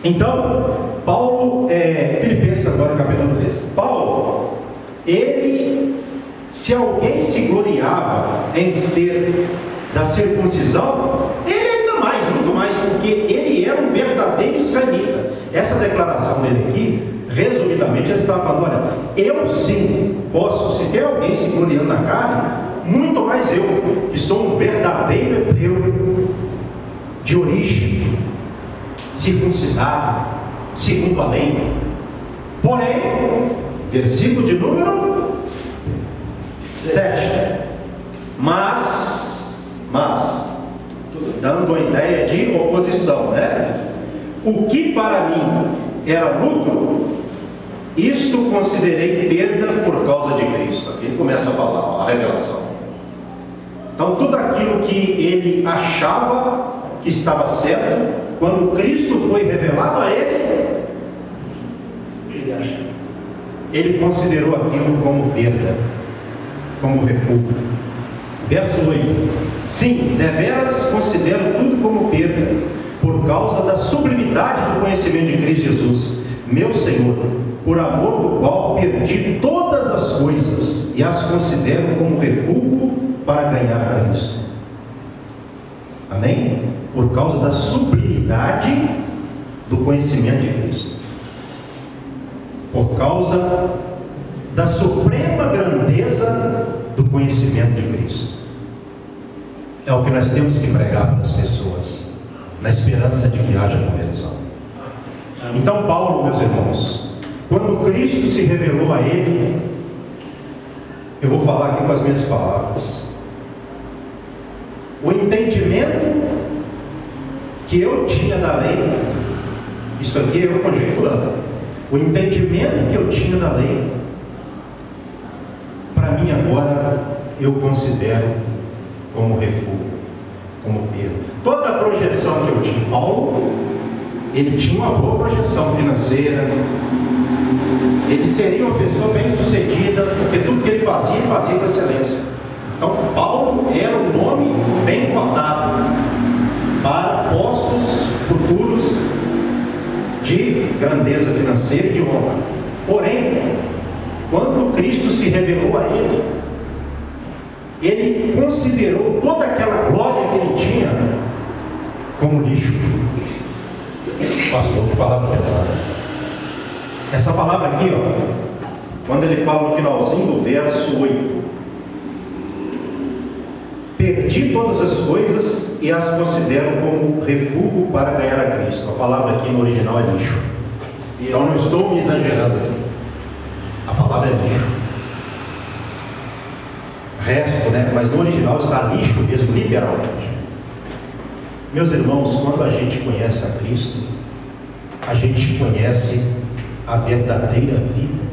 Então, Paulo, Filipenses agora, capítulo 13. Paulo, se alguém se gloriava em ser da circuncisão, ele ainda mais, muito mais, porque ele era um verdadeiro israelita. Essa declaração dele aqui, resumidamente, ele estava falando: olha, eu sim posso, se tem alguém se gloriando na carne, muito mais eu, que sou um verdadeiro hebreu, de origem, circuncidado, segundo a lei. Porém, versículo de número 7. Mas, dando a ideia de oposição, né? O que para mim era lucro, isto considerei perda por causa de Cristo. Aqui ele começa a falar, a revelação. Então, tudo aquilo que ele achava que estava certo, quando Cristo foi revelado a ele, ele considerou aquilo como perda, como refúgio. Verso 8: sim, deveras considero tudo como perda, por causa da sublimidade do conhecimento de Cristo Jesus, meu Senhor, por amor do qual perdi todas as coisas e as considero como refúgio para ganhar a Cristo. Amém? Por causa da sublimidade do conhecimento de Cristo, por causa da suprema grandeza do conhecimento de Cristo. É o que nós temos que pregar para as pessoas, na esperança de que haja conversão. Então, Paulo, meus irmãos, quando Cristo se revelou a ele, eu vou falar aqui com as minhas palavras, o entendimento que eu tinha da lei, isso aqui eu conjecturando, o entendimento que eu tinha da lei, para mim agora eu considero como refúgio, como perda. Toda a projeção que eu tinha, Paulo, ele tinha uma boa projeção financeira, ele seria uma pessoa bem sucedida, porque tudo que ele fazia com excelência. Então, Paulo era um nome bem cotado para postos futuros de grandeza financeira e de honra. Porém, quando Cristo se revelou a ele, ele considerou toda aquela glória que ele tinha como lixo. Pastor, que palavra pesada. Essa palavra aqui, quando ele fala no finalzinho do verso 8: perdi todas as coisas e as considero como refúgio para ganhar a Cristo. A palavra aqui no original é lixo. Então não estou me exagerando aqui. A palavra é lixo. Resto, né? Mas no original está lixo mesmo, literalmente. Meus irmãos, quando a gente conhece a Cristo, a gente conhece a verdadeira vida.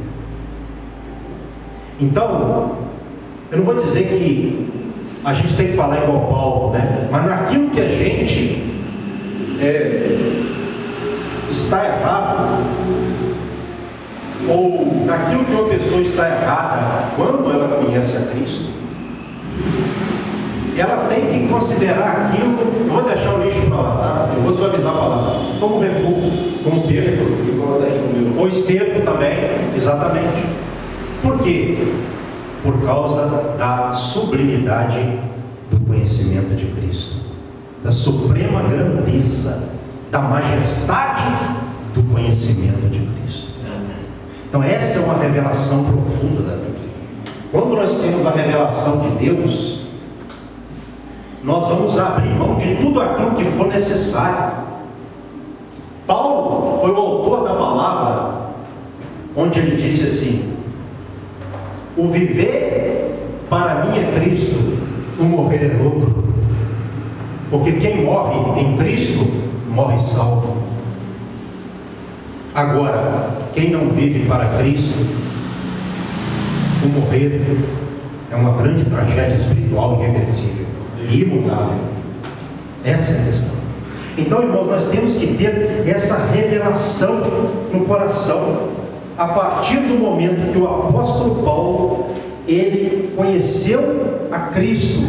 Então, eu não vou dizer que a gente tem que falar igual Paulo, né? Mas naquilo que a gente está errado, ou naquilo que uma pessoa está errada, quando ela conhece a Cristo, ela tem que considerar aquilo. Eu vou deixar o lixo para lá, tá? Eu vou suavizar a palavra, como refúgio, como esterco, ou esterco também, exatamente. Por quê? Por causa da sublimidade do conhecimento de Cristo, da suprema grandeza, da majestade do conhecimento de Cristo. Então essa é uma revelação profunda da Bíblia. Quando nós temos a revelação de Deus, nós vamos abrir mão de tudo aquilo que for necessário. Paulo foi o autor da palavra, onde ele disse assim: o viver para mim é Cristo, o morrer é lucro. Porque quem morre em Cristo, morre salvo. Agora, quem não vive para Cristo, o morrer é uma grande tragédia espiritual irreversível e imutável. Essa é a questão. Então, irmãos, nós temos que ter essa revelação no coração. A partir do momento que o apóstolo Paulo, ele conheceu a Cristo,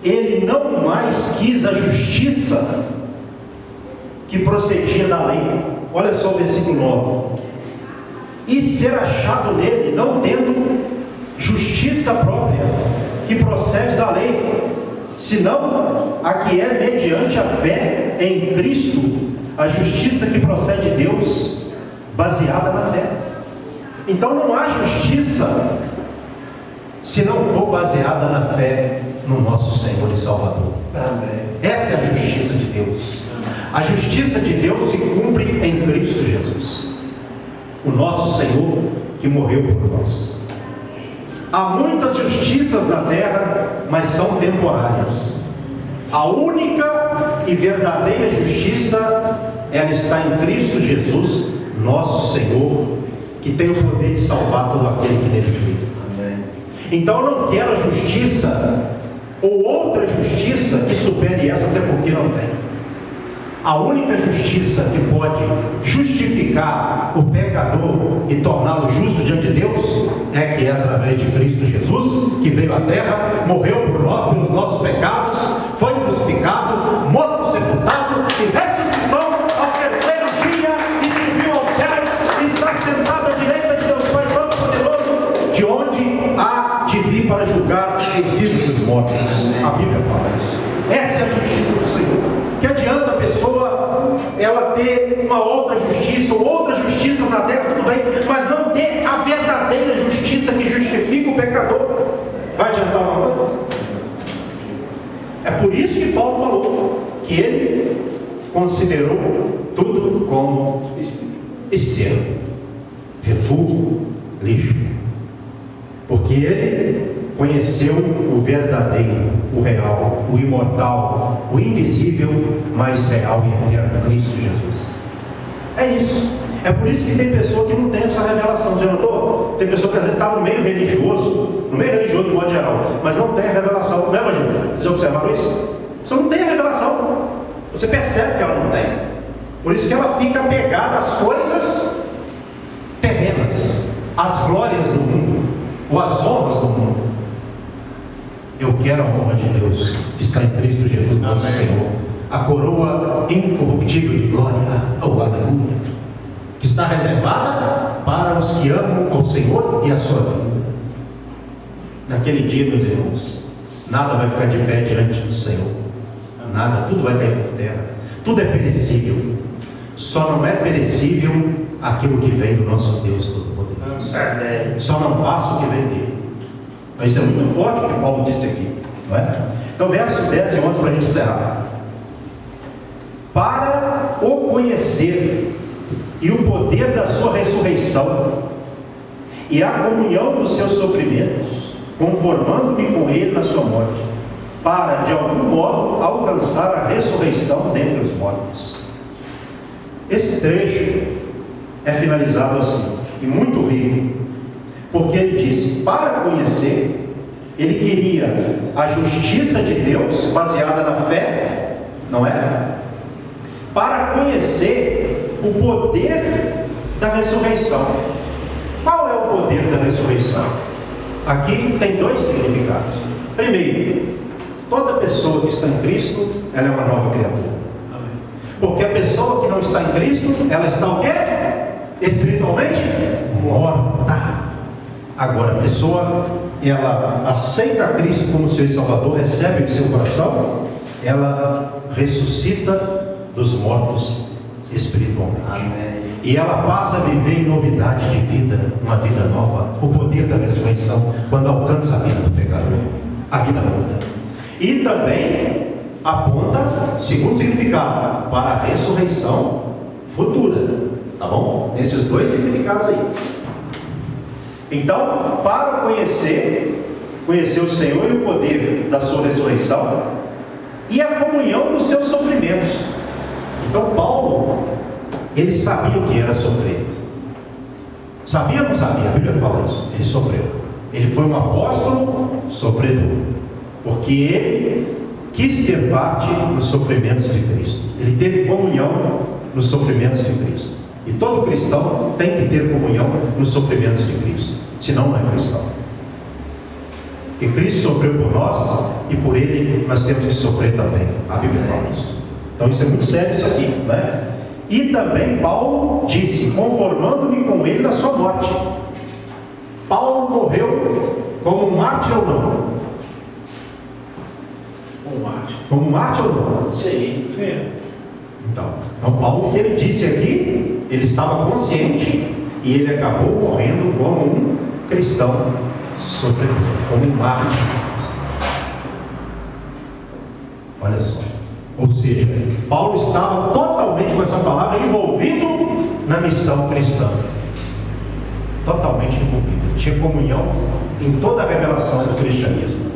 ele não mais quis a justiça que procedia da lei. Olha só o versículo 9. E ser achado nele, não tendo justiça própria, que procede da lei, senão a que é mediante a fé em Cristo, a justiça que procede de Deus, baseada na fé. Então não há justiça se não for baseada na fé no nosso Senhor e Salvador. Amém. Essa é a justiça de Deus. A justiça de Deus se cumpre em Cristo Jesus, o nosso Senhor que morreu por nós. Há muitas justiças na terra, mas são temporárias. A única e verdadeira justiça, ela está em Cristo Jesus, nosso Senhor, que tem o poder de salvar todo aquele que nele crê. Amém. Então eu não quero a justiça ou outra justiça que supere essa, até porque não tem. A única justiça que pode justificar o pecador e torná-lo justo diante de Deus é através de Cristo Jesus, que veio à terra, morreu por nós, pelos nossos pecados, foi crucificado, morto, sepultado e ressuscitou ao terceiro dia e subiu ao céu e está sentado à direita de Deus Pai Todo-Poderoso, de onde há de vir para julgar os vivos e os mortos. A Bíblia fala isso. Essa é a justiça do Senhor. Que adianta a pessoa ela ter uma outra justiça ou outra justiça na terra, tudo bem, mas não ter a verdadeira justiça que justifica o pecador. Vai adiantar uma coisa? É por isso que Paulo falou que ele considerou tudo como esterco, refúgio, lixo, porque ele conheceu o verdadeiro, o real, o imortal, o invisível, mas real e eterno, Cristo Jesus. É isso. É por isso que tem pessoa que não tem essa revelação. Já notou? Tem pessoa que às vezes está no meio religioso de modo geral, mas não tem a revelação. Não é, gente? Vocês já observaram isso? Você não tem a revelação. Você percebe que ela não tem. Por isso que ela fica apegada às coisas terrenas, às glórias do mundo, ou às honras do mundo. Eu quero a honra de Deus, que está em Cristo Jesus, nosso Senhor, a coroa incorruptível de glória, ou aleluia, que está reservada para os que amam ao Senhor e a sua vida. Naquele dia, meus irmãos, nada vai ficar de pé diante do Senhor, nada, tudo vai cair por terra, tudo é perecível, só não é perecível aquilo que vem do nosso Deus Todo-Poderoso, só não passa o que vem dele. Mas isso é muito forte o que Paulo disse aqui, não é? Então, verso 10 e 11 para a gente encerrar. Para o conhecer e o poder da sua ressurreição e a comunhão dos seus sofrimentos, conformando-me com ele na sua morte, para de algum modo alcançar a ressurreição dentre os mortos. Esse trecho é finalizado assim, e muito rico, porque ele disse: para conhecer, ele queria a justiça de Deus baseada na fé, não é? Para conhecer o poder da ressurreição. Qual é o poder da ressurreição? Aqui tem dois significados. Primeiro, toda pessoa que está em Cristo, ela é uma nova criatura. Porque a pessoa que não está em Cristo, ela está o quê? Espiritualmente morta. Agora, a pessoa, ela aceita Cristo como seu Salvador, recebe em seu coração, ela ressuscita dos mortos espiritualmente. Amém. E ela passa a viver em novidade de vida, uma vida nova, o poder da ressurreição, quando alcança a vida do pecador, a vida muda. E também aponta, segundo significado, para a ressurreição futura, tá bom? Esses dois significados aí. Então, para conhecer o Senhor e o poder da sua ressurreição e a comunhão dos seus sofrimentos. Então, Paulo, ele sabia o que era sofrer. Sabia ou não sabia? A Bíblia fala isso. Ele sofreu. Ele foi um apóstolo sofredor, porque ele quis ter parte nos sofrimentos de Cristo. Ele teve comunhão nos sofrimentos de Cristo. E todo cristão tem que ter comunhão nos sofrimentos de Cristo, senão não é cristão. E Cristo sofreu por nós, e por Ele nós temos que sofrer também. A Bíblia fala isso. Então isso é muito sério isso aqui, né? E também Paulo disse, conformando-me com ele na sua morte. Paulo morreu como um mártir ou não? Como um mártir ou não? Sim. Então Paulo, o que ele disse aqui, ele estava consciente e ele acabou morrendo como um cristão sofredor, como um mártir. Olha só. Ou seja, Paulo estava totalmente, com essa palavra, envolvido na missão cristã. Totalmente envolvido. Tinha comunhão em toda a revelação do cristianismo.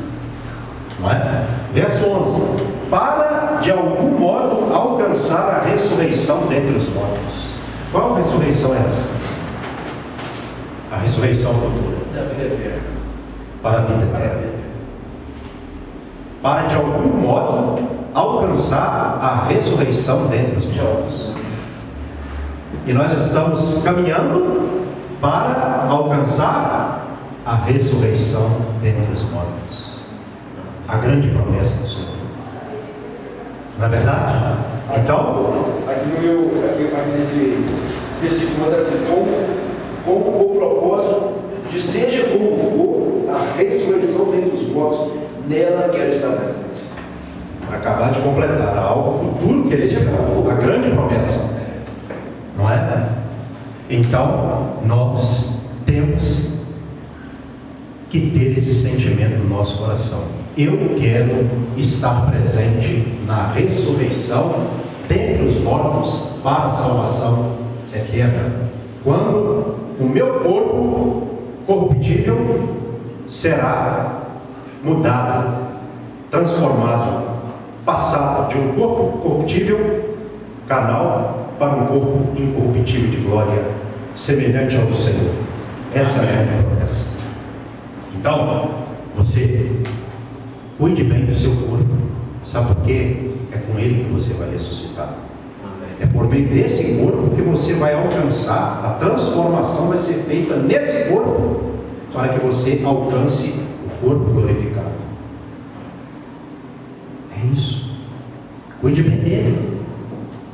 Não é? Verso 11. Para, de algum modo, alcançar a ressurreição dentre os mortos. Qual ressurreição é essa? A ressurreição futura. Da vida eterna. Para a vida eterna. Para, de algum modo, alcançar a ressurreição dentre os mortos. E nós estamos caminhando para alcançar a ressurreição dentre os mortos. A grande promessa do Senhor. Não é verdade? Então, aqui nesse versículo manda assim, com o propósito de seja como for a ressurreição dentre os mortos, nela quero estar presente. para acabar de completar algo futuro que ele chegou, a grande promessa, não é? Então nós temos que ter esse sentimento no nosso coração. Eu quero estar presente na ressurreição dentre os mortos para a salvação eterna, quando o meu corpo corruptível será mudado, transformado, passado de um corpo corruptível, carnal, para um corpo incorruptível de glória, semelhante ao do Senhor. Essa é a minha promessa. Então, você cuide bem do seu corpo. Sabe por quê? É com ele que você vai ressuscitar. É por meio desse corpo que você vai alcançar, a transformação vai ser feita nesse corpo, para que você alcance o corpo glorificado. É isso. Cuide bem dele,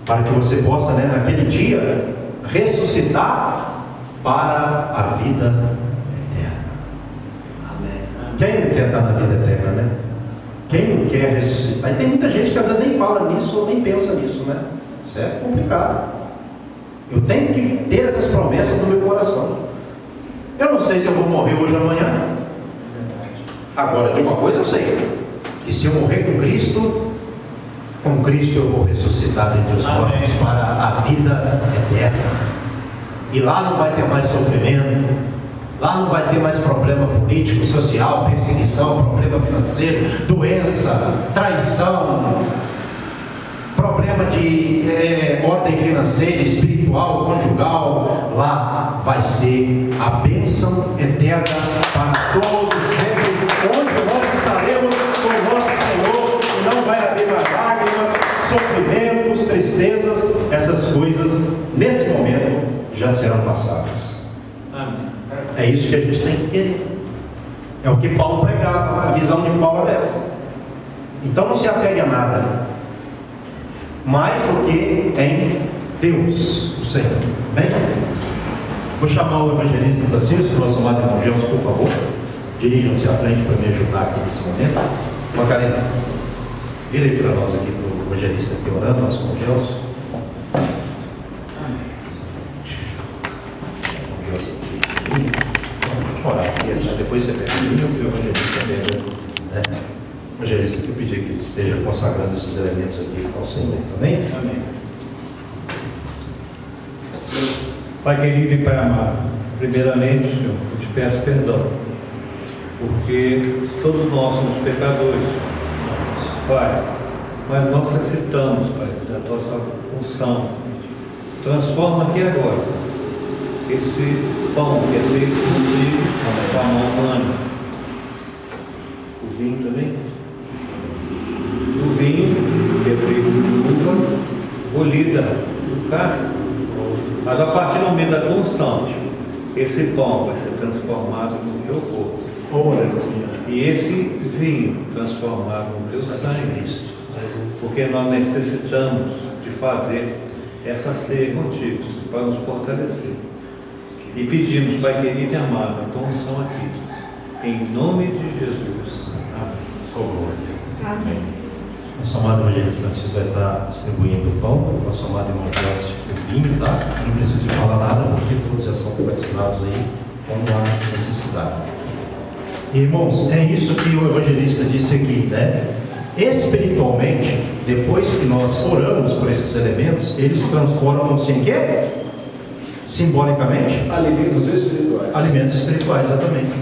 para que você possa, naquele dia, ressuscitar para a vida eterna. Amém. Quem não quer estar na vida eterna, né? Quem não quer ressuscitar? E tem muita gente que às vezes nem fala nisso ou nem pensa nisso, né? Isso é complicado. Eu tenho que ter essas promessas no meu coração. Eu não sei se eu vou morrer hoje ou amanhã. Agora, de uma coisa eu sei: que se eu morrer com Cristo eu vou ressuscitar dentre os mortos para a vida eterna. E lá não vai ter mais sofrimento, lá não vai ter mais problema político, social, perseguição, problema financeiro, doença, traição, problema de ordem financeira, espiritual, conjugal. Lá vai ser a bênção eterna para todos, onde nós estaremos com o nosso Senhor, e não vai haver mais lágrimas, sofrimentos, tristezas. Essas coisas, nesse momento, já serão passadas. É isso que a gente tem que querer. É o que Paulo pregava, a visão de Paulo é essa. Então não se apegue a nada mais do que em Deus, o Senhor. Bem? Vou chamar o evangelista Francisco, nosso amado irmão Gelson, por favor. Dirijam-se à frente para me ajudar aqui nesse momento. Macarena, vira aí para nós aqui, para o evangelista aqui orando, nosso irmão Gelson. Orar aqui, depois você pega o evangelista pega, né? Evangelista, que eu pedi que esteja consagrando esses elementos aqui ao Senhor também. Amém. Pai querido e Pai amado, primeiramente, Senhor, eu te peço perdão, porque todos nós somos pecadores, Pai, mas nós necessitamos, Pai, da tua unção. Transforma aqui agora esse pão que é feito com a mão humana. O vinho também? O vinho que é feito de uva colhida do cacho. Mas a partir do momento da unção, esse pão vai ser transformado no teu corpo. E esse vinho transformado no teu sangue. porque nós necessitamos de fazer essa ceia contigo, para nos fortalecer. E pedimos, Pai querido e amado, a tua unção aqui, em nome de Jesus. Amém. Amém. Nosso amado Evangelho Francisco vai estar distribuindo o pão, nosso amado irmão Jorge o vinho, tá? Não precisa de falar nada, porque todos já são batizados aí, quando há necessidade. Irmãos, é isso que o evangelista disse aqui, né? Espiritualmente, depois que nós oramos por esses elementos, eles transformam-se em quê? Simbolicamente? Alimentos espirituais. Alimentos espirituais, exatamente.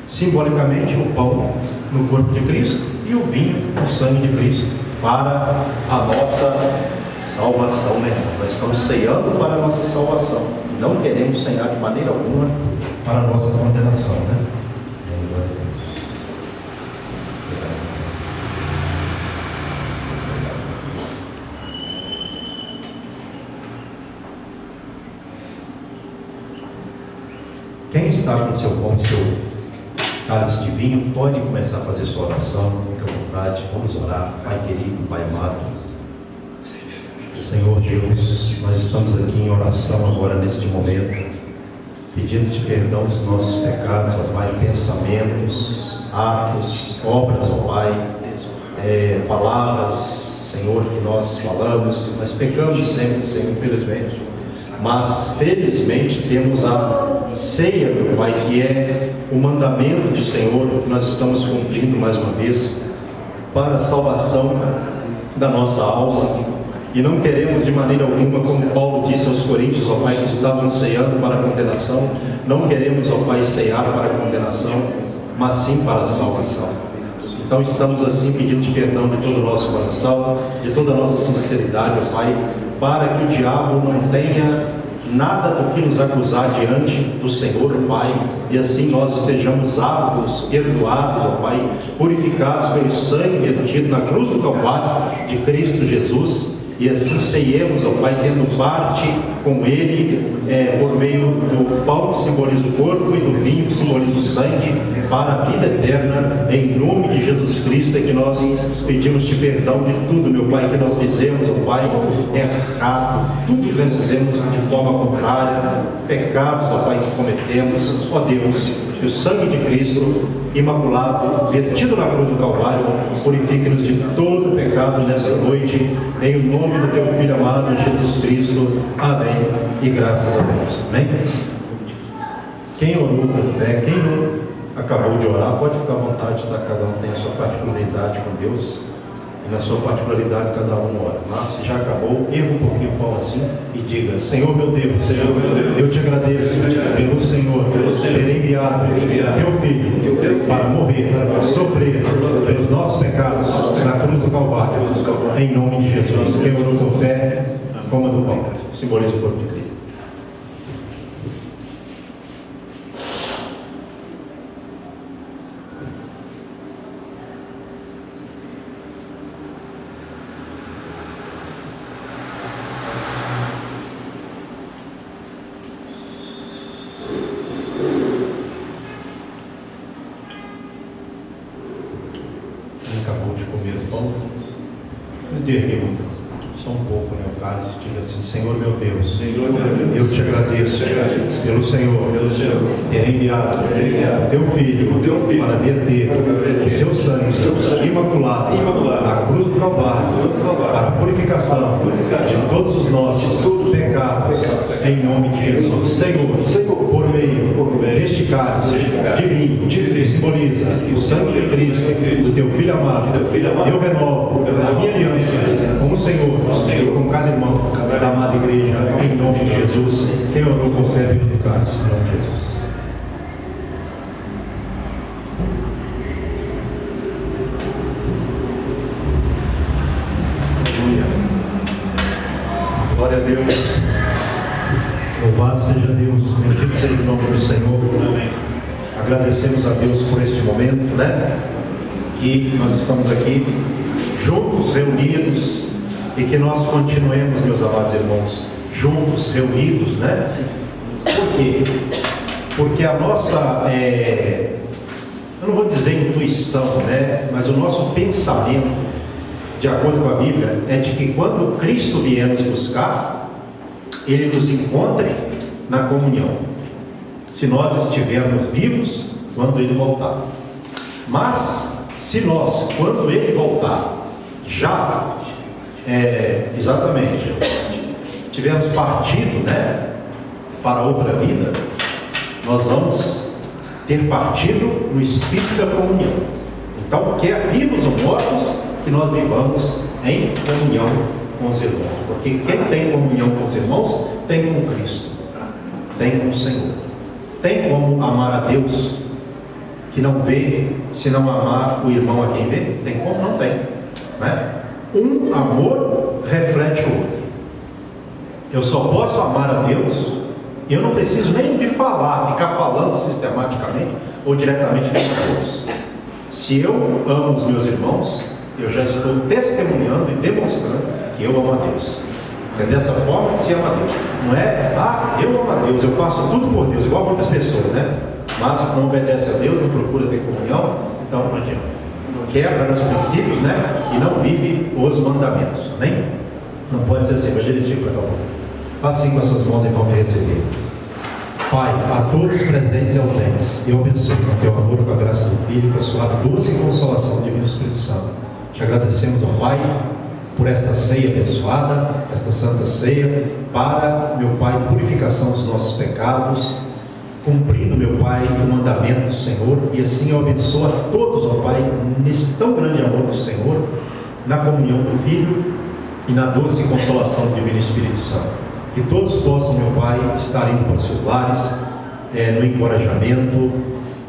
Simbolicamente, o pão no corpo de Cristo e o vinho no sangue de Cristo para a nossa salvação, né? Nós estamos ceando para a nossa salvação. Não queremos cear de maneira alguma para a nossa condenação, né? Quem está com seu pão, seu cálice de vinho, pode começar a fazer sua oração, fique à vontade, vamos orar. Pai querido, Pai amado, Senhor Deus, nós estamos aqui em oração agora neste momento, pedindo-te perdão dos nossos pecados, ó Pai, pensamentos, atos, obras, ó Pai, palavras, Senhor, que nós falamos, nós pecamos sempre, Senhor, infelizmente. Mas felizmente temos a ceia, meu Pai, que é o mandamento do Senhor que nós estamos cumprindo mais uma vez para a salvação da nossa alma. E não queremos de maneira alguma, como Paulo disse aos Coríntios, ó Pai, que estavam ceando para a condenação, não queremos, ó Pai, cear para a condenação, mas sim para a salvação. Então estamos assim pedindo perdão de todo o nosso coração, de toda a nossa sinceridade, ó Pai, para que o diabo não tenha nada do que nos acusar diante do Senhor, ó Pai, e assim nós estejamos aptos, perdoados, ó Pai, purificados pelo sangue vertido na cruz do Calvário de Cristo Jesus, e assim ceiemos, ó Pai, tendo parte com Ele, por meio do pão que simboliza o corpo e do vinho que simboliza o sangue, para a vida eterna, em nome de Jesus Cristo, é que nós pedimos-te perdão de tudo, meu Pai, que nós fizemos, ó Pai, errado, tudo que nós fizemos de forma contrária, pecados, ó Pai, que cometemos, ó Deus, que o sangue de Cristo, imaculado, vertido na cruz do Calvário, purifique-nos de todo pecado nesta noite, em nome do Teu Filho amado, Jesus Cristo. Amém. E graças a Deus. Amém? Quem orou com fé, quem não acabou de orar, pode ficar à vontade, tá? Cada um tem a sua particularidade com Deus, e na sua particularidade cada um ora. Mas se já acabou, erra um pouquinho o pão assim e diga: Senhor meu Deus, eu te agradeço pelo Senhor ter enviado Teu Filho para morrer, para sofrer pelos nossos pecados na cruz do Calvário, em nome de Jesus. Quem orou com fé, coma do pão, simboliza o corpo de Cristo. Acabou de comer o pão, vocês derriam só um pouco, né, o cálice, diga assim: Senhor meu Deus, eu te agradeço pelo Senhor ter enviado Teu Filho para verter o Seu sangue imaculado na cruz do Calvário, para a purificação de todos os nossos pecados, em nome de Jesus. Senhor, por meio deste cálice de vinho que simboliza o sangue de Cristo, do Teu Filho amado, eu renovo a minha aliança com o Senhor e com cada irmão da amada igreja, em nome de Jesus. Quem orou com fé do cálice, em nome de Jesus. Aleluia. Glória a Deus. Louvado seja Deus, bendito seja o nome do Senhor. Amém. Agradecemos a Deus por este momento, né? Que nós estamos aqui juntos, reunidos, e que nós continuemos, meus amados irmãos, juntos, reunidos, né? Por quê? Porque a nossa, eu não vou dizer intuição, né? Mas o nosso pensamento, de acordo com a Bíblia, é de que quando Cristo vier nos buscar, Ele nos encontre na comunhão, se nós estivermos vivos quando Ele voltar. Mas, se nós, quando Ele voltar, já, exatamente, tivermos partido, né, para outra vida, nós vamos ter partido no espírito da comunhão. Então, quer vivos ou mortos, que nós vivamos em comunhão com os irmãos. Porque quem tem comunhão com os irmãos, tem com Cristo, tem com o Senhor. Tem como amar a Deus, que não vê, se não amar o irmão a quem vê? Tem como? Não tem, né? Um amor reflete o outro. Eu só posso amar a Deus, e eu não preciso nem de falar, ficar falando sistematicamente ou diretamente com Deus. Se eu amo os meus irmãos, eu já estou testemunhando e demonstrando que eu amo a Deus. É dessa forma que se ama a Deus. Não é, eu amo a Deus, eu faço tudo por Deus, igual muitas pessoas, né? Mas não obedece a Deus, não procura ter comunhão, então não adianta. Quebra os princípios, né? E não vive os mandamentos. Amém? Não pode ser assim, evangelístico, por favor. Faça assim com as suas mãos em qualquer receber. Pai, a todos presentes e ausentes, eu abençoo com o teu amor, com a graça do Filho, com a sua doce consolação do Divino Espírito Santo. Te agradecemos, ó Pai, por esta ceia abençoada, esta santa ceia, para, meu Pai, purificação dos nossos pecados, cumprindo, meu Pai, o mandamento do Senhor, e assim eu abençoo a todos, ó Pai, nesse tão grande amor do Senhor, na comunhão do Filho e na doce consolação do Divino Espírito Santo. Que todos possam, meu Pai, estar indo para os seus lares, no encorajamento,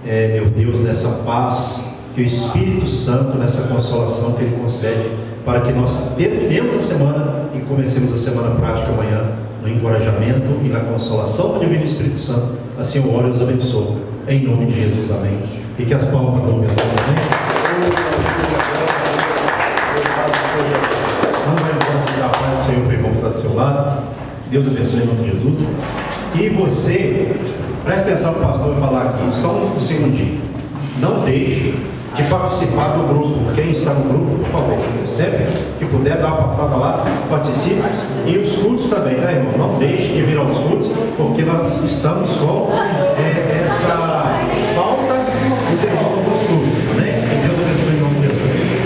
meu Deus, nessa paz, que o Espírito Santo, nessa consolação que Ele concede, para que nós terminemos a semana e comecemos a semana prática amanhã, no encorajamento e na consolação do Divino Espírito Santo. Assim eu oro e os abençoo, em nome de Jesus, amém. E que as palmas vão ver, amém. Vamos ver o ponto da paz do Senhor, irmão, que está do seu lado. Deus abençoe em nome de Jesus. E você, preste atenção, pastor, vai falar aqui, só um segundinho. Não deixe de participar do grupo. Quem está no grupo, por favor, sempre que puder, dá uma passada lá, participe. E os cultos também, né, irmão? Não deixe de vir aos cultos, porque nós estamos com